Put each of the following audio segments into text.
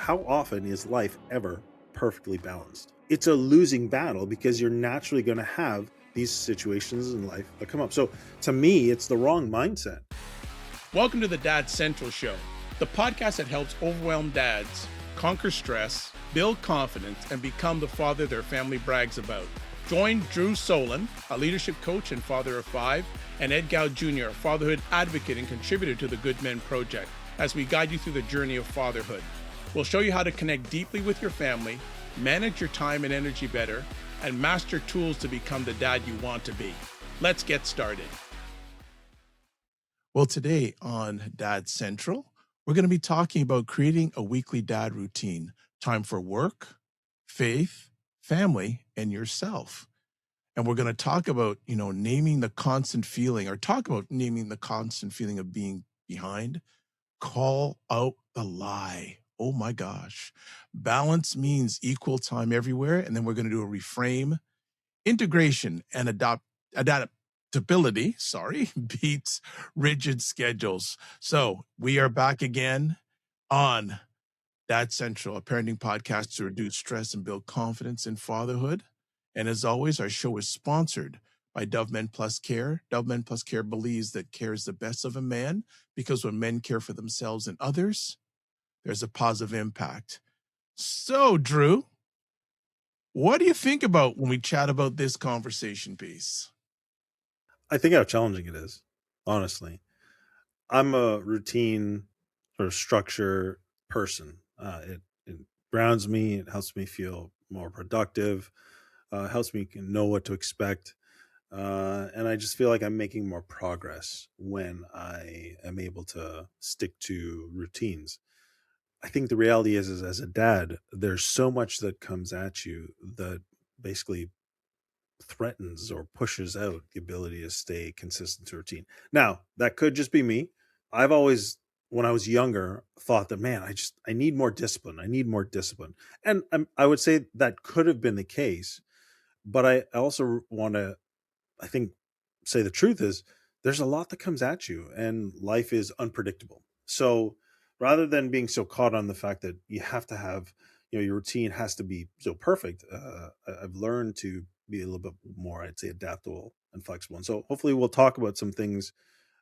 how often is life ever perfectly balanced? It's a losing battle because you're naturally going to have these situations in life that come up. So to me, it's the wrong mindset. Welcome to the Dad Central Show, the podcast that helps overwhelmed dads conquer stress, build confidence, and become the father their family brags about. Join Drew Solon, a leadership coach and father of 5, and Ed Gow Jr., a fatherhood advocate and contributor to the Good Men Project, as we guide you through the journey of fatherhood. We'll show you how to connect deeply with your family, manage your time and energy better, and master tools to become the dad you want to be. Let's get started. Well, today on Dad Central, we're going to be talking about creating a weekly dad routine, time for work, faith, family, and yourself. And we're going to talk about, naming the constant feeling of being behind. Call out the lie. Oh my gosh. Balance means equal time everywhere. And then we're going to do a reframe. Integration and adaptability, beats rigid schedules. So we are back again on Dad Central, a parenting podcast to reduce stress and build confidence in fatherhood. And as always, our show is sponsored by Dove Men Plus Care. Dove Men Plus Care believes that care is the best of a man because when men care for themselves and others, there's a positive impact. So, Drew, what do you think about when we chat about this conversation piece? I think how challenging it is, honestly. I'm a routine sort of structure person. It grounds me. It helps me feel more productive. Helps me know what to expect. And I just feel like I'm making more progress when I am able to stick to routines. I think the reality is as a dad, there's so much that comes at you that basically threatens or pushes out the ability to stay consistent to routine. Now, that could just be me. I've always, when I was younger, thought that, man, I need more discipline. I need more discipline. And I would say that could have been the case. But I also want to, I think, say the truth is there's a lot that comes at you and life is unpredictable. So rather than being so caught on the fact that you have to have, your routine has to be so perfect, I've learned to be a little bit more, I'd say, adaptable and flexible. And so hopefully we'll talk about some things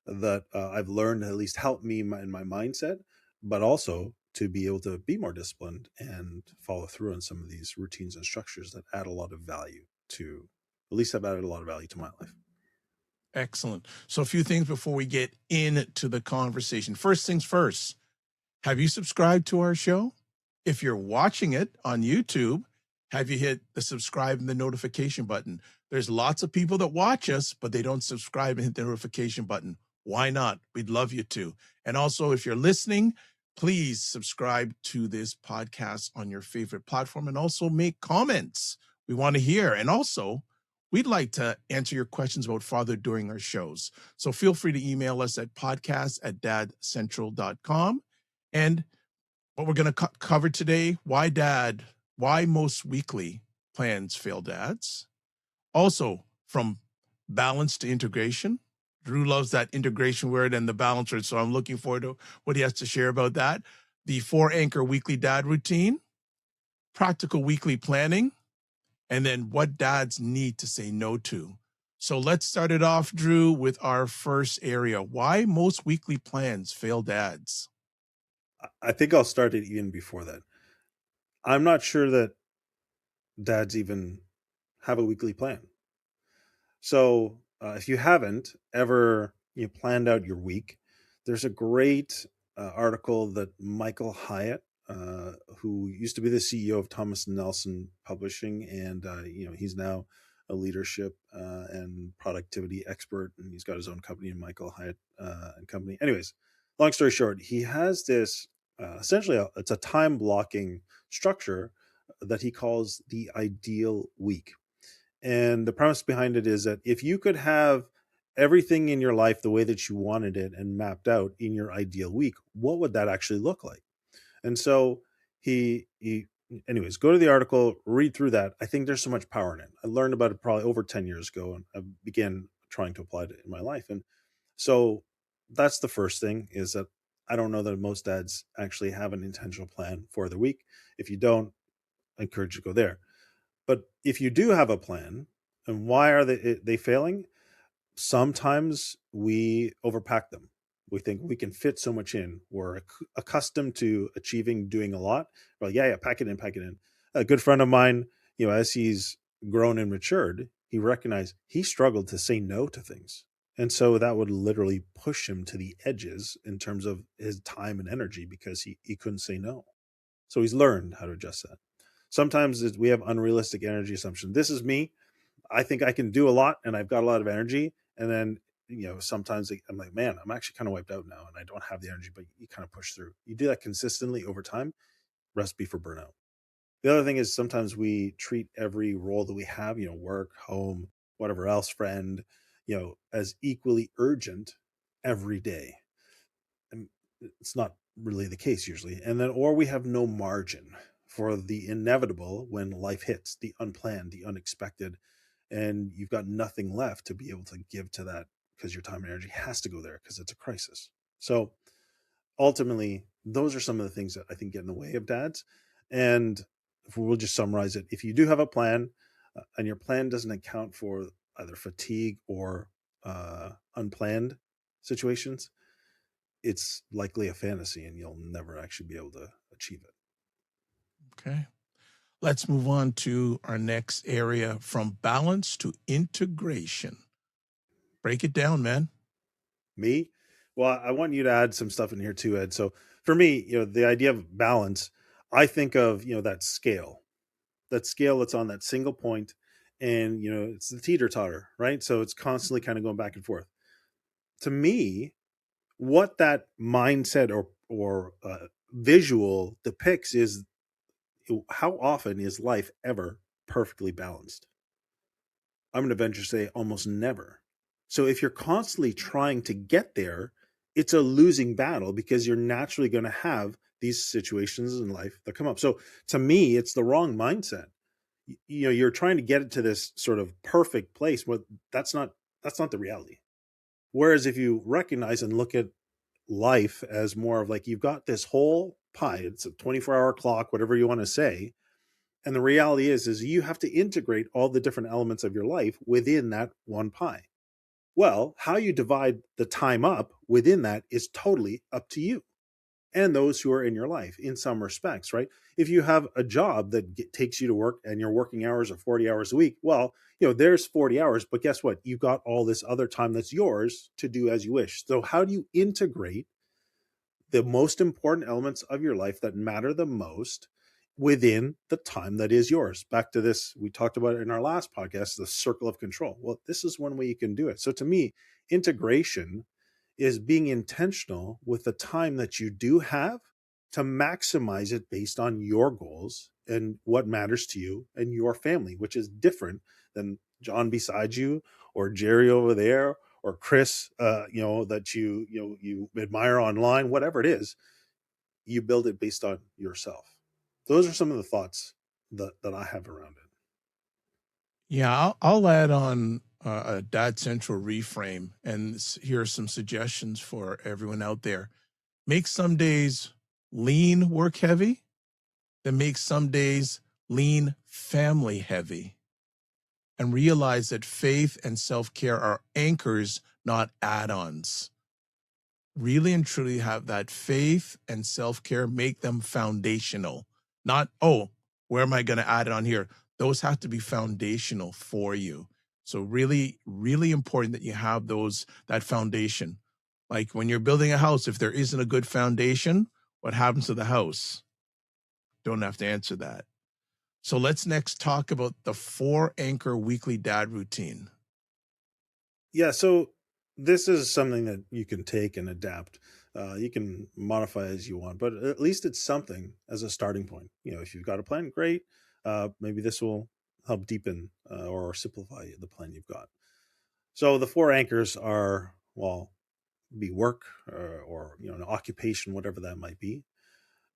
that I've learned to at least help me in my mindset, but also to be able to be more disciplined and follow through on some of these routines and structures that add a lot of value to, at least have added a lot of value to my life. Excellent. So a few things before we get into the conversation. First things first, have you subscribed to our show? If you're watching it on YouTube, have you hit the subscribe and the notification button? There's lots of people that watch us, but they don't subscribe and hit the notification button. Why not? We'd love you to. And also, if you're listening, please subscribe to this podcast on your favorite platform and also make comments. We want to hear. And also, we'd like to answer your questions about father during our shows. So feel free to email us at podcast@dadcentral.com. And what we're going to cover today, why most weekly plans fail dads. Also, from balance to integration. Drew loves that integration word and the balance word, so I'm looking forward to what he has to share about that. The 4-anchor weekly dad routine, practical weekly planning, and then what dads need to say no to. So let's start it off, Drew, with our first area. Why most weekly plans fail dads? I think I'll start it even before that. I'm not sure that dads even have a weekly plan. So if you haven't ever planned out your week, there's a great article that Michael Hyatt, who used to be the CEO of Thomas Nelson Publishing, and he's now a leadership and productivity expert, and he's got his own company, Michael Hyatt and Company. Anyways, long story short, he has this essentially it's a time blocking structure that he calls the ideal week. And the premise behind it is that if you could have everything in your life the way that you wanted it and mapped out in your ideal week, what would that actually look like? And so he anyways, go to the article, read through that. I think there's so much power in it. I learned about it probably over 10 years ago, and I began trying to apply it in my life. And so that's the first thing, is that I don't know that most dads actually have an intentional plan for the week. If you don't, I encourage you to go there. But if you do have a plan, and why are they failing? Sometimes we overpack them. We think we can fit so much in. We're accustomed to achieving, doing a lot. We're like, yeah, yeah, pack it in, pack it in. A good friend of mine, as he's grown and matured, he recognized he struggled to say no to things. And so that would literally push him to the edges in terms of his time and energy because he couldn't say no. So he's learned how to adjust that. Sometimes we have unrealistic energy assumption. This is me. I think I can do a lot and I've got a lot of energy. And then, sometimes I'm like, man, I'm actually kind of wiped out now and I don't have the energy, but you kind of push through. You do that consistently over time, recipe for burnout. The other thing is sometimes we treat every role that we have, work, home, whatever else, friend, as equally urgent every day. And it's not really the case usually. And then, or we have no margin for the inevitable when life hits, the unplanned, the unexpected, and you've got nothing left to be able to give to that because your time and energy has to go there because it's a crisis. So ultimately, those are some of the things that I think get in the way of dads. And if we'll just summarize it, if you do have a plan and your plan doesn't account for either fatigue or unplanned situations, it's likely a fantasy and you'll never actually be able to achieve it. Okay. Let's move on to our next area, from balance to integration. Break it down, man. Me? Well, I want you to add some stuff in here too, Ed. So for me, the idea of balance, I think of, that scale that's on that single point, and, it's the teeter totter, right? So it's constantly kind of going back and forth. To me, what that mindset or visual depicts is how often is life ever perfectly balanced? I'm going to venture to say almost never. So if you're constantly trying to get there, it's a losing battle because you're naturally going to have these situations in life that come up. So to me, it's the wrong mindset. You're trying to get it to this sort of perfect place, but that's not the reality. Whereas if you recognize and look at life as more of like you've got this whole pie, it's a 24-hour clock, whatever you want to say, and the reality is you have to integrate all the different elements of your life within that one pie. Well, how you divide the time up within that is totally up to you and those who are in your life in some respects, right? If you have a job that takes you to work and your working hours are 40 hours a week, well, there's 40 hours, but guess what? You've got all this other time that's yours to do as you wish. So how do you integrate the most important elements of your life that matter the most within the time that is yours? Back to this, we talked about it in our last podcast, the circle of control. Well, this is one way you can do it. So to me, integration is being intentional with the time that you do have to maximize it based on your goals and what matters to you and your family, which is different than John beside you or Jerry over there or Chris, that you admire online, whatever it is. You build it based on yourself. Those are some of the thoughts that I have around it. Yeah, I'll add on a Dad Central reframe, and here are some suggestions for everyone out there. Make some days lean work heavy, then make some days lean family heavy, and realize that faith and self care are anchors, not add ons. Really and truly have that faith and self care, make them foundational, not, oh, where am I going to add it on here? Those have to be foundational for you. So, really, really important that you have that foundation. Like when you're building a house, if there isn't a good foundation, what happens to the house? Don't have to answer that. So let's next talk about the 4 anchor weekly dad routine. Yeah, so this is something that you can take and adapt. You can modify as you want, but at least it's something as a starting point. If you've got a plan, great. Maybe this will help deepen or simplify the plan you've got. So the 4 anchors are, well, be work or an occupation, whatever that might be.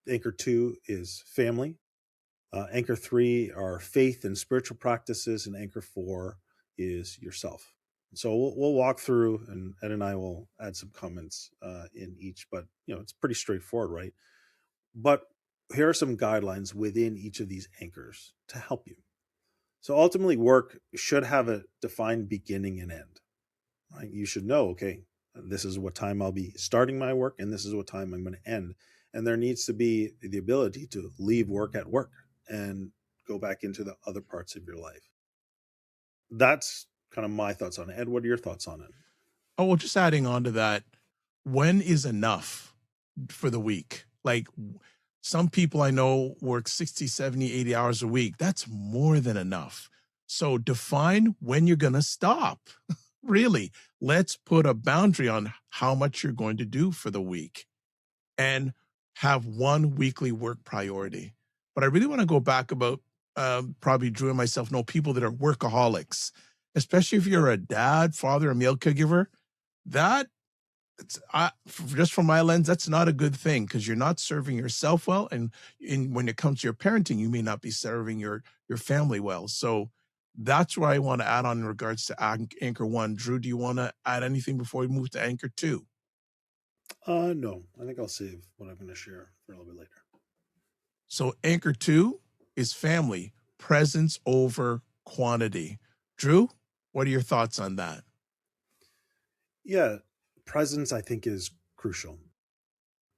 Anchor 2 is family. Anchor 3 are faith and spiritual practices, and anchor 4 is yourself. So we'll walk through, and Ed and I will add some comments in each. But it's pretty straightforward, right? But here are some guidelines within each of these anchors to help you. So ultimately, work should have a defined beginning and end, right? You should know, okay, this is what time I'll be starting my work, and this is what time I'm going to end. And there needs to be the ability to leave work at work and go back into the other parts of your life. That's kind of my thoughts on it. Ed, what are your thoughts on it? Oh, well, just adding on to that, when is enough for the week? Like some people I know work 60, 70, 80 hours a week. That's more than enough. So define when you're going to stop. Really, let's put a boundary on how much you're going to do for the week and have one weekly work priority. But I really want to go back about probably Drew and myself know people that are workaholics, especially if you're a dad, father, a male caregiver. That just from my lens, that's not a good thing because you're not serving yourself well, and when it comes to your parenting, you may not be serving your family well. So that's where I want to add on in regards to anchor one. Drew, do you want to add anything before we move to anchor two? No, I think I'll save what I'm going to share for a little bit later. So anchor two is family, presence over quantity. Drew, what are your thoughts on that? Yeah, presence I think is crucial.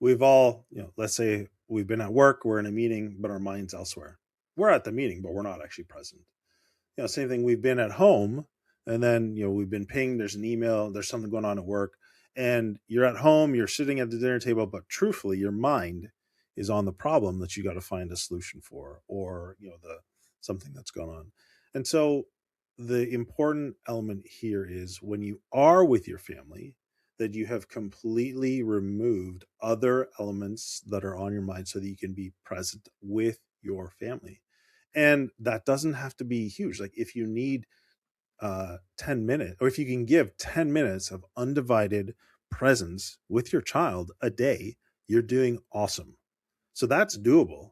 We've all, let's say we've been at work, we're in a meeting, but our mind's elsewhere. We're at the meeting, but we're not actually present. Same thing. We've been at home, and then we've been pinged. There's an email. There's something going on at work, and you're at home. You're sitting at the dinner table, but truthfully, your mind is on the problem that you got to find a solution for, or the something that's going on. And so, the important element here is when you are with your family, that you have completely removed other elements that are on your mind, so that you can be present with your family. And that doesn't have to be huge. Like if you need 10 minutes, or if you can give 10 minutes of undivided presence with your child a day, you're doing awesome. So that's doable.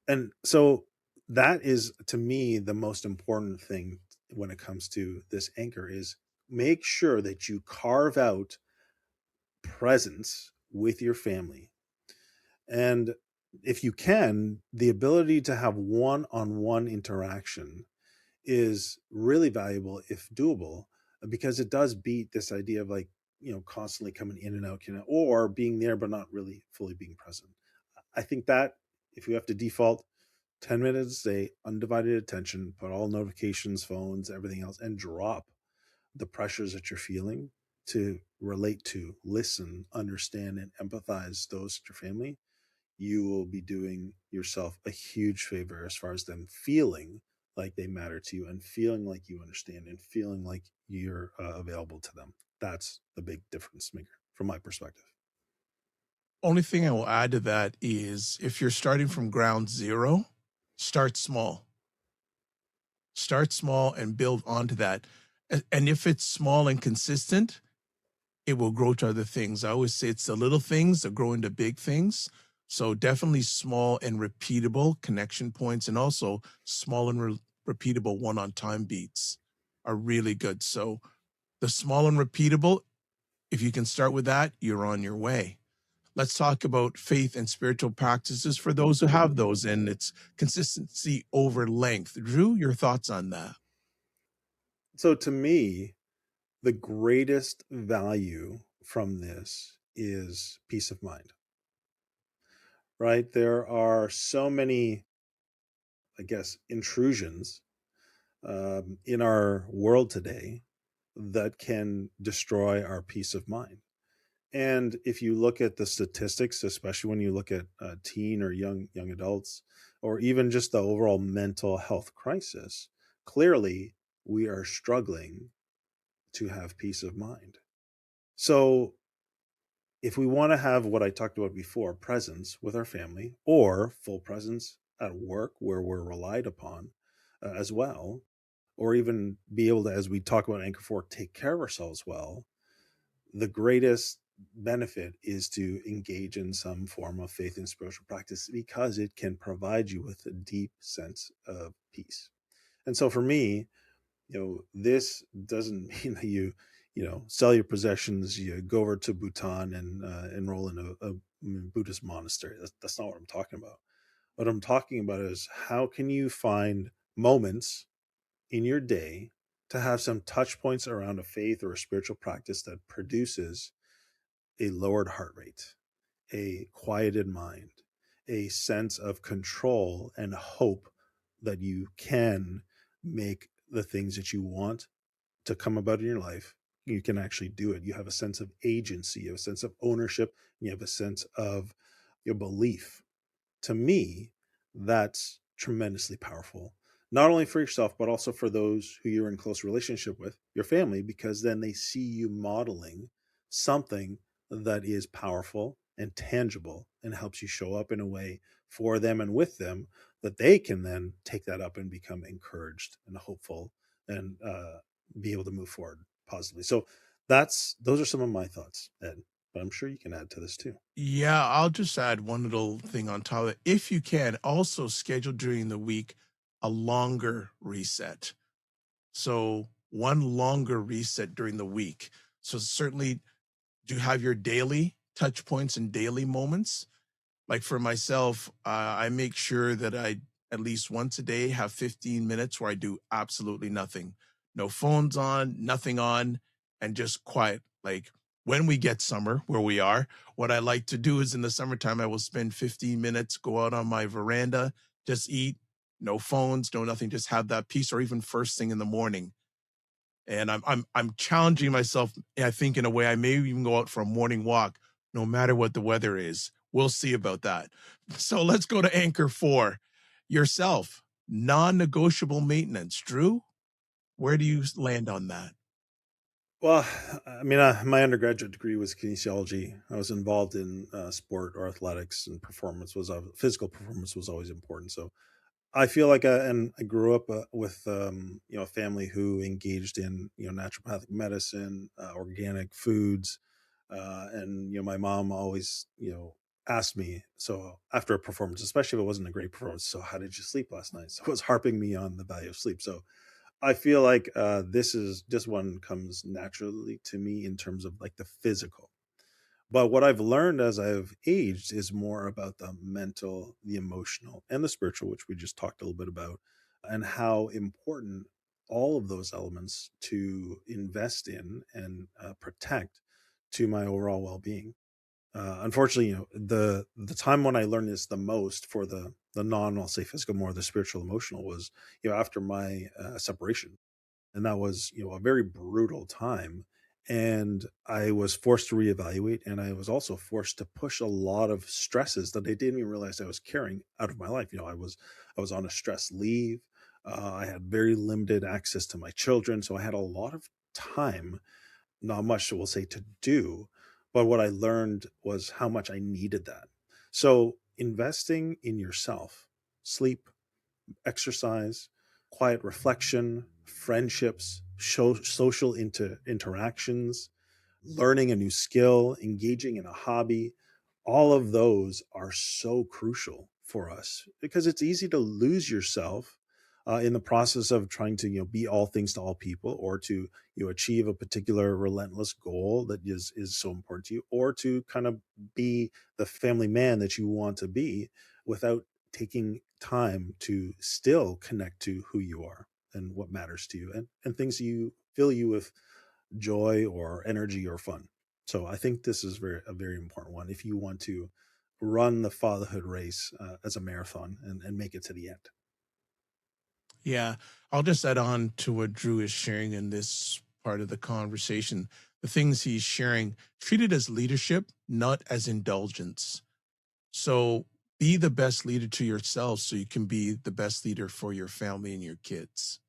And so that is, to me, the most important thing when it comes to this anchor is make sure that you carve out presence with your family. And if you can, the ability to have one-on-one interaction is really valuable if doable, because it does beat this idea of like constantly coming in and out, or being there but not really fully being present. I think that if you have to default 10 minutes a day, undivided attention, put all notifications, phones, everything else, and drop the pressures that you're feeling to relate to, listen, understand, and empathize those with your family, you will be doing yourself a huge favor as far as them feeling like they matter to you, and feeling like you understand, and feeling like you're available to them. That's the big difference maker from my perspective. Only thing I will add to that is if you're starting from ground zero, start small. Start small and build onto that. And if it's small and consistent, it will grow to other things. I always say it's the little things that grow into big things. So definitely small and repeatable connection points, and also small and repeatable one on time beats are really good. So the small and repeatable, if you can start with that, you're on your way. Let's talk about faith and spiritual practices for those who have those, and it's consistency over length. Drew, your thoughts on that? So to me, the greatest value from this is peace of mind, right? There are so many, I guess, intrusions in our world today that can destroy our peace of mind. And if you look at the statistics, especially when you look at teen or young adults, or even just the overall mental health crisis, clearly we are struggling to have peace of mind. So if we want to have what I talked about before, presence with our family, or full presence at work where we're relied upon as well, or even be able to, as we talk about Anchor 4, take care of ourselves well, the greatest benefit is to engage in some form of faith and spiritual practice, because it can provide you with a deep sense of peace. And so for me, this doesn't mean that sell your possessions, you go over to Bhutan and enroll in a Buddhist monastery. That's not what I'm talking about. What I'm talking about is how can you find moments in your day to have some touch points around a faith or a spiritual practice that produces a lowered heart rate, a quieted mind, a sense of control and hope that you can make the things that you want to come about in your life. You can actually do it. You have a sense of agency, you have a sense of ownership, you have a sense of your belief. To me, that's tremendously powerful, not only for yourself, but also for those who you're in close relationship with, your family, because then they see you modeling something that is powerful and tangible and helps you show up in a way for them and with them that they can then take that up and become encouraged and hopeful and be able to move forward positively. So those are some of my thoughts, Ed, but I'm sure you can add to this too. Yeah, I'll just add one little thing on top of it. If you can, also schedule during the week a longer reset. So one longer reset during the week. So certainly do have your daily touch points and daily moments. Like for myself, I make sure that I at least once a day have 15 minutes where I do absolutely nothing. No phones on, nothing on, and just quiet. Like when we get summer where we are, what I like to do is in the summertime, I will spend 15 minutes, go out on my veranda, just eat, no phones, no nothing, just have that peace, or even first thing in the morning. And I'm challenging myself, I think, in a way I may even go out for a morning walk, no matter what the weather is. We'll see about that. So let's go to anchor 4. Yourself, non-negotiable maintenance. Drew, where do you land on that? Well, I mean, my undergraduate degree was kinesiology. I was involved in sport or athletics, and physical performance was always important. So I feel like and I grew up with a family who engaged in naturopathic medicine, organic foods, and my mom always asked me, so after a performance, especially if it wasn't a great performance, so how did you sleep last night? So it was harping me on the value of sleep. So I feel like this one comes naturally to me in terms of like the physical. But what I've learned as I've aged is more about the mental, the emotional, and the spiritual, which we just talked a little bit about, and how important all of those elements to invest in and protect to my overall well-being. Unfortunately, the time when I learned this the most for the non, I'll say physical, more the spiritual, emotional was after my separation, and that was a very brutal time, and I was forced to reevaluate, and I was also forced to push a lot of stresses that I didn't even realize I was carrying out of my life. I was on a stress leave. I had very limited access to my children, so I had a lot of time, not much we'll say to do, but what I learned was how much I needed that. So investing in yourself, sleep, exercise, quiet reflection, friendships, social interactions, learning a new skill, engaging in a hobby, all of those are so crucial for us because it's easy to lose yourself in the process of trying to be all things to all people, or to achieve a particular relentless goal that is so important to you, or to kind of be the family man that you want to be without taking time to still connect to who you are and what matters to you, and things you fill you with joy or energy or fun. So I think this is a very important one if you want to run the fatherhood race as a marathon and make it to the end. Yeah, I'll just add on to what Drew is sharing in this part of the conversation. The things he's sharing, treat it as leadership, not as indulgence. So be the best leader to yourself so you can be the best leader for your family and your kids.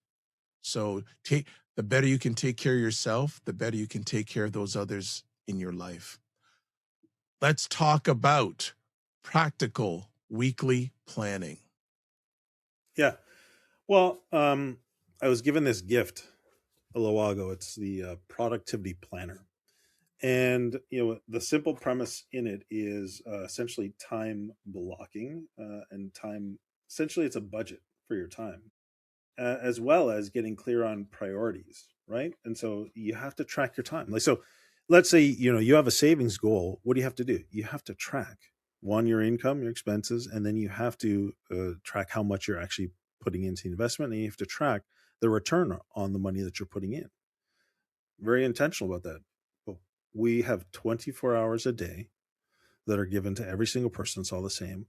So take the better you can take care of yourself, the better you can take care of those others in your life. Let's talk about practical weekly planning. Yeah. Well, I was given this gift a little while ago. It's the productivity planner. And the simple premise in it is essentially time blocking and time. Essentially, it's a budget for your time. as well as getting clear on priorities, right? And so you have to track your time. Like, so let's say, you have a savings goal. What do you have to do? You have to track one, your income, your expenses, and then you have to track how much you're actually putting into investment, and you have to track the return on the money that you're putting in. Very intentional about that. But we have 24 hours a day that are given to every single person. It's all the same.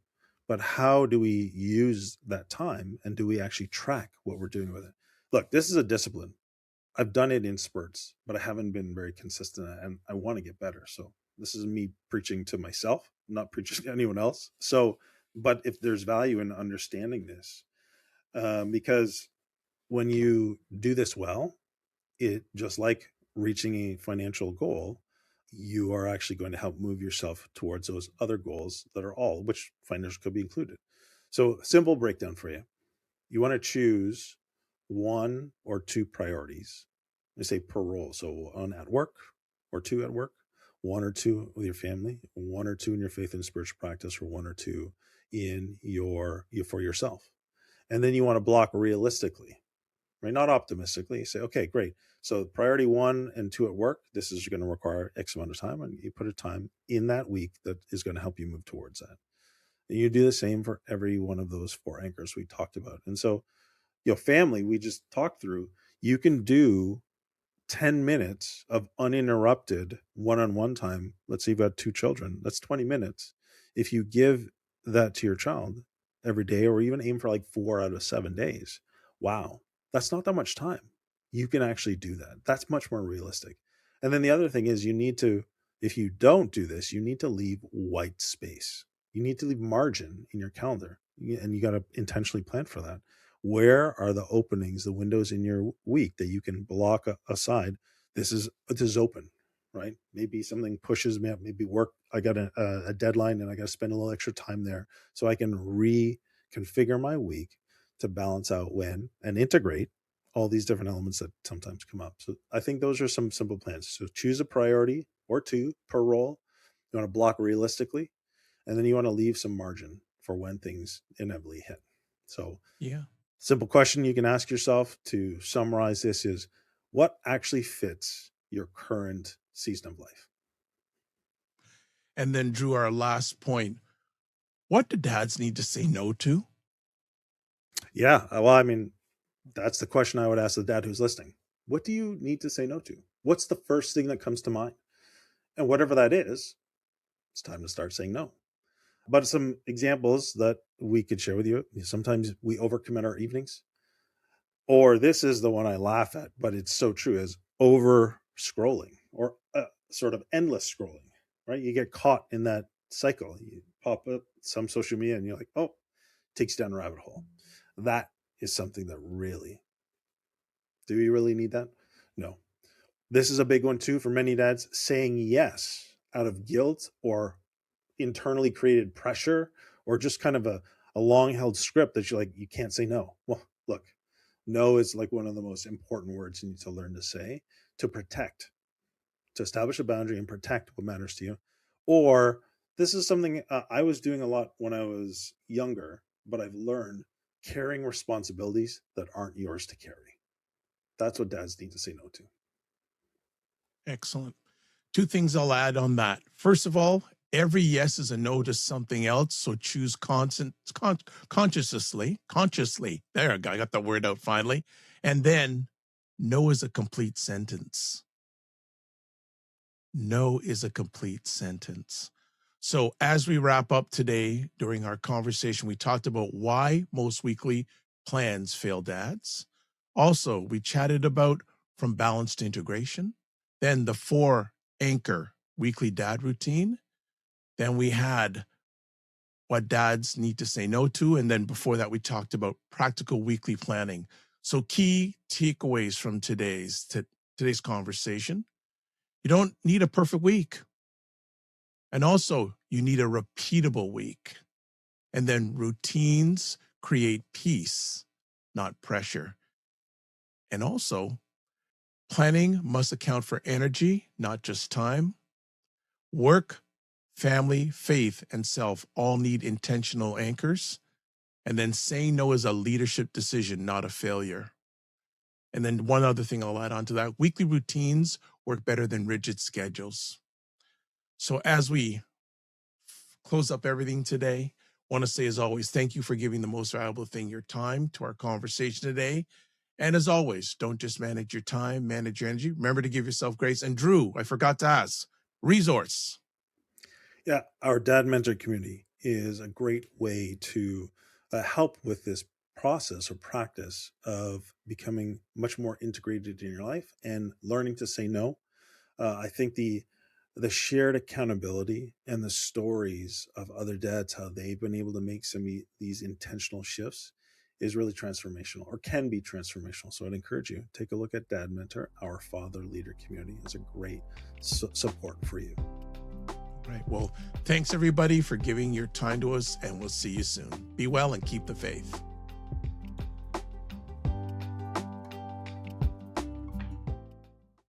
But how do we use that time, and do we actually track what we're doing with it? Look, this is a discipline. I've done it in spurts, but I haven't been very consistent, and I want to get better. So this is me preaching to myself, not preaching to anyone else. So, but if there's value in understanding this, because when you do this well, it just like reaching a financial goal, you are actually going to help move yourself towards those other goals that are all, which financial could be included. So, simple breakdown for you. You want to choose one or two priorities. I say per role. So, one at work or two at work, one or two with your family, one or two in your faith and spiritual practice, or one or two in for yourself. And then you want to block realistically, right? Not optimistically. You say, okay, great. So priority one and two at work, this is going to require X amount of time, and you put a time in that week that is going to help you move towards that. And you do the same for every one of those four anchors we talked about. And so, family, we just talked through. You can do 10 minutes of uninterrupted one-on-one time. Let's say you've got two children. That's 20 minutes. If you give that to your child every day, or even aim for like 4 out of 7 days, wow, that's not that much time. You can actually do that. That's much more realistic. And then the other thing is, if you don't do this, you need to leave white space. You need to leave margin in your calendar, and you got to intentionally plan for that. Where are the openings, the windows in your week that you can block aside? This is open, right? Maybe something pushes me up. Maybe work. I got a deadline, and I got to spend a little extra time there, so I can reconfigure my week to balance out when and integrate all these different elements that sometimes come up. So I think those are some simple plans. So choose a priority or two per role. You want to block realistically, and then you want to leave some margin for when things inevitably hit. So, Yeah. simple question you can ask yourself to summarize this is, what actually fits your current season of life? And then, Drew, our last point, what do dads need to say no to? Yeah. Well, I mean, that's the question I would ask the dad who's listening. What do you need to say no to? What's the first thing that comes to mind? And whatever that is, it's time to start saying no. But some examples that we could share with you. Sometimes we overcommit our evenings, or this is the one I laugh at, but it's so true, is over scrolling, or sort of endless scrolling, right? You get caught in that cycle. You pop up some social media and you're like, oh, takes you down a rabbit hole. That is something that really, do you really need that? No. This is a big one too for many dads, saying yes out of guilt or internally created pressure, or just kind of a long held script that you're like, you can't say no. Well, look, no is like one of the most important words you need to learn to say, to protect, to establish a boundary and protect what matters to you. Or this is something I was doing a lot when I was younger, but I've learned, carrying responsibilities that aren't yours to carry. That's what dads need to say no to. Excellent. Two things I'll add on that. First of all, every yes is a no to something else. So choose consciously. There, I got the word out finally. And then no is a complete sentence. No is a complete sentence. So, as we wrap up today, during our conversation, we talked about why most weekly plans fail dads. Also, we chatted about from balance to integration, then the four anchor weekly dad routine. Then we had what dads need to say no to. And then before that, we talked about practical weekly planning. So, key takeaways from today's conversation: you don't need a perfect week. And also, you need a repeatable week. And then routines create peace, not pressure. And also, planning must account for energy, not just time. Work, family, faith, and self all need intentional anchors. And then saying no is a leadership decision, not a failure. And then one other thing I'll add on to that, weekly routines work better than rigid schedules. So as we close up everything today, want to say as always, thank you for giving the most valuable thing, your time, to our conversation today. And as always, don't just manage your time, manage your energy. Remember to give yourself grace. And Drew, I forgot to ask, resource. Yeah, our dad mentor community is a great way to help with this process or practice of becoming much more integrated in your life and learning to say no. I think the shared accountability and the stories of other dads, how they've been able to make these intentional shifts, is really transformational, or can be transformational. So I'd encourage you, take a look at Dad Mentor. Our father leader community is a great support for you. Right. Well, thanks everybody for giving your time to us, and we'll see you soon. Be well and keep the faith.